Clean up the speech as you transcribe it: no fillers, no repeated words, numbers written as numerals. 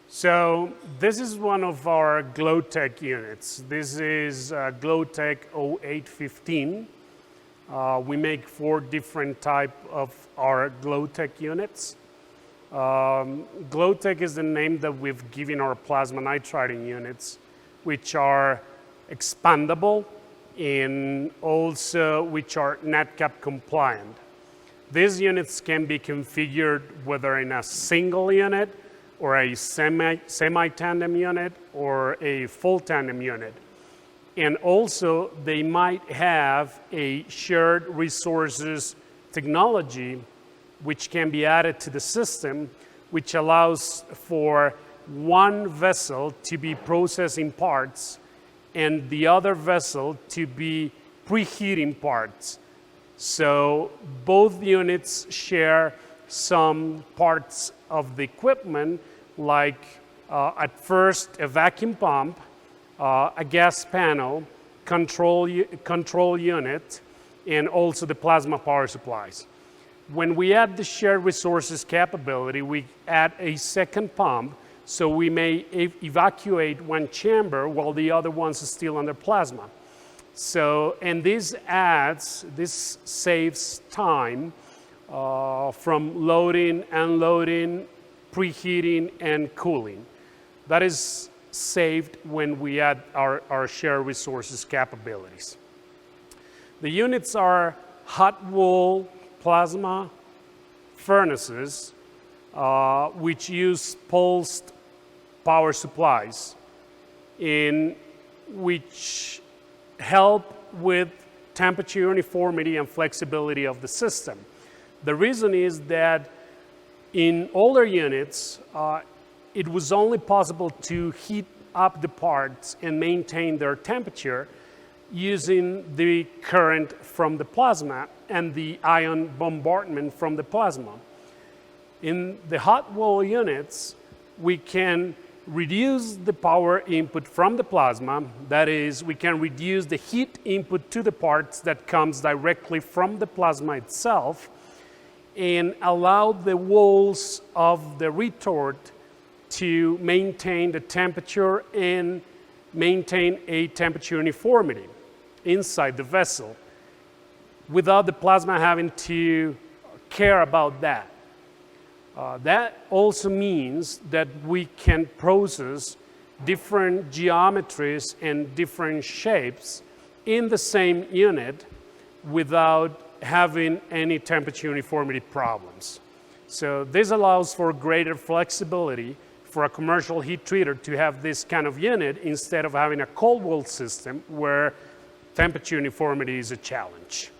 So this is one of our Glowtech units. This is Glowtech 0815. We make 4 different type of our Glowtech units. Glowtech is the name that we've given our plasma nitriding units, which are expandable and also which are NETCAP compliant. These units can be configured whether in a single unit or a semi-tandem unit or a full tandem unit. And also they might have a shared resources technology which can be added to the system, which allows for one vessel to be processing parts and the other vessel to be preheating parts. So both units share some parts of the equipment, like at first a vacuum pump, a gas panel, control unit, and also the plasma power supplies. When we add the shared resources capability, we add a second pump, so we may evacuate one chamber while the other one's still under plasma. So, and this saves time from loading, unloading, preheating, and cooling. That is saved when we add our shared resources capabilities. The units are hot wall plasma furnaces, which use pulsed power supplies, in which help with temperature uniformity and flexibility of the system. The reason is that in older units, it was only possible to heat up the parts and maintain their temperature using the current from the plasma and the ion bombardment from the plasma. In the hot wall units, we can reduce the power input from the plasma. That is, we can reduce the heat input to the parts that comes directly from the plasma itself and allow the walls of the retort to maintain the temperature and maintain a temperature uniformity inside the vessel without the plasma having to care about that. That also means that we can process different geometries and different shapes in the same unit without having any temperature uniformity problems. So this allows for greater flexibility for a commercial heat treater to have this kind of unit instead of having a cold wall system where temperature uniformity is a challenge.